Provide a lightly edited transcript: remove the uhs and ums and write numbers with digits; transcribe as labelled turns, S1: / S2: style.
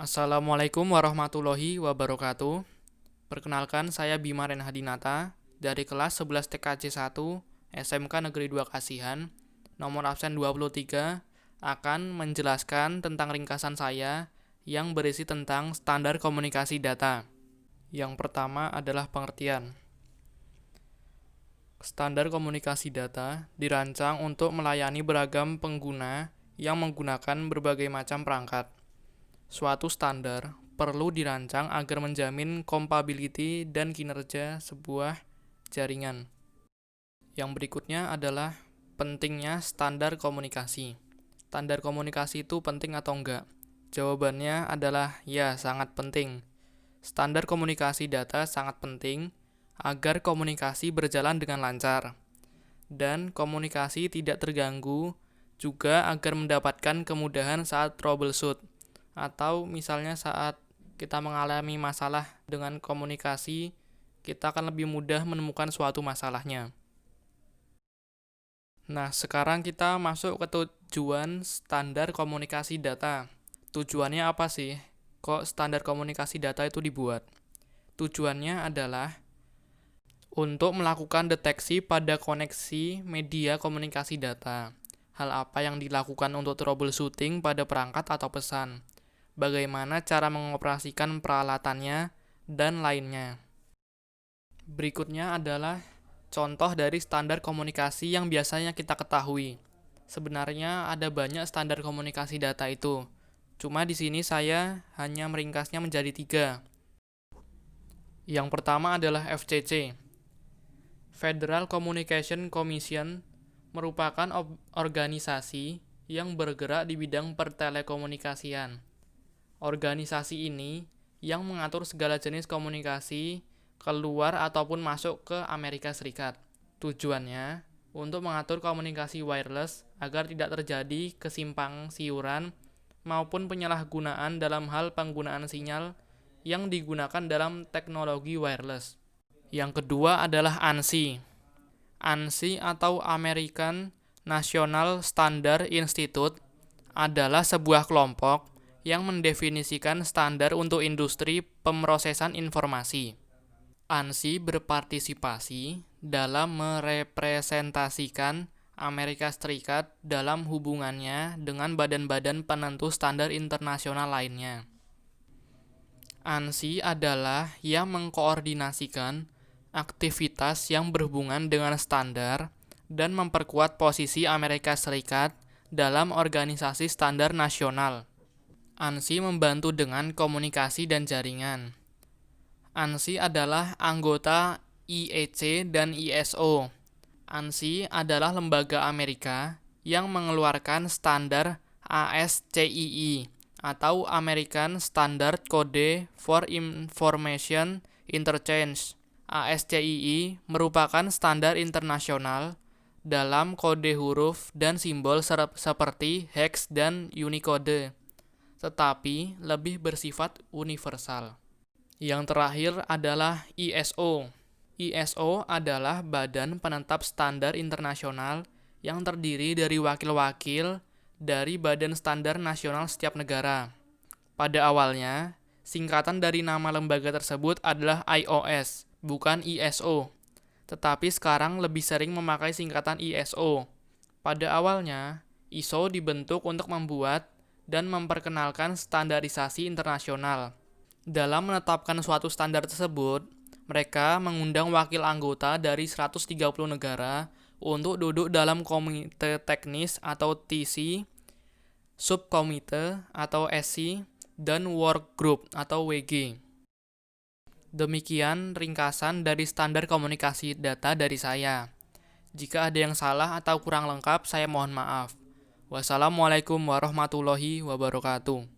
S1: Assalamualaikum warahmatullahi wabarakatuh. Perkenalkan, saya Bima Renhadinata dari kelas 11 TKJ 1 SMK Negeri 2 Kasihan, nomor absen 23, akan menjelaskan tentang ringkasan saya yang berisi tentang standar komunikasi data. Yang pertama adalah pengertian. Standar komunikasi data dirancang untuk melayani beragam pengguna yang menggunakan berbagai macam perangkat. Suatu standar perlu dirancang agar menjamin compatibility dan kinerja sebuah jaringan. Yang berikutnya adalah pentingnya standar komunikasi. Standar komunikasi itu penting atau enggak? Jawabannya adalah ya, sangat penting. Standar komunikasi data sangat penting agar komunikasi berjalan dengan lancar dan komunikasi tidak terganggu, juga agar mendapatkan kemudahan saat troubleshoot, atau misalnya saat kita mengalami masalah dengan komunikasi, kita akan lebih mudah menemukan suatu masalahnya. Nah, sekarang kita masuk ke tujuan standar komunikasi data. Tujuannya apa sih? Kok standar komunikasi data itu dibuat? Tujuannya adalah untuk melakukan deteksi pada koneksi media komunikasi data. Hal apa yang dilakukan untuk troubleshooting pada perangkat atau pesan? Bagaimana cara mengoperasikan peralatannya, dan lainnya. Berikutnya adalah contoh dari standar komunikasi yang biasanya kita ketahui. Sebenarnya ada banyak standar komunikasi data itu. Cuma di sini saya hanya meringkasnya menjadi 3. Yang pertama adalah FCC. Federal Communication Commission merupakan organisasi yang bergerak di bidang pertelekomunikasian. Organisasi ini yang mengatur segala jenis komunikasi keluar ataupun masuk ke Amerika Serikat. Tujuannya untuk mengatur komunikasi wireless agar tidak terjadi kesimpang siuran maupun penyalahgunaan dalam hal penggunaan sinyal yang digunakan dalam teknologi wireless. Yang kedua adalah ANSI. ANSI atau American National Standard Institute adalah sebuah kelompok yang mendefinisikan standar untuk industri pemrosesan informasi. ANSI berpartisipasi dalam merepresentasikan Amerika Serikat dalam hubungannya dengan badan-badan penentu standar internasional lainnya. ANSI adalah yang mengkoordinasikan aktivitas yang berhubungan dengan standar dan memperkuat posisi Amerika Serikat dalam organisasi standar nasional. ANSI membantu dengan komunikasi dan jaringan. ANSI adalah anggota IEC dan ISO. ANSI adalah lembaga Amerika yang mengeluarkan standar ASCII atau American Standard Code for Information Interchange. ASCII merupakan standar internasional dalam kode huruf dan simbol seperti hex dan Unicode, tetapi lebih bersifat universal. Yang terakhir adalah ISO. ISO adalah badan penetap standar internasional yang terdiri dari wakil-wakil dari badan standar nasional setiap negara. Pada awalnya, singkatan dari nama lembaga tersebut adalah iOS, bukan ISO. Tetapi sekarang lebih sering memakai singkatan ISO. Pada awalnya, ISO dibentuk untuk membuat dan memperkenalkan standarisasi internasional. Dalam menetapkan suatu standar tersebut, mereka mengundang wakil anggota dari 130 negara untuk duduk dalam komite teknis atau TC, subkomite atau SC, dan work group atau WG. Demikian ringkasan dari standar komunikasi data dari saya. Jika ada yang salah atau kurang lengkap, saya mohon maaf. Wassalamualaikum warahmatullahi wabarakatuh.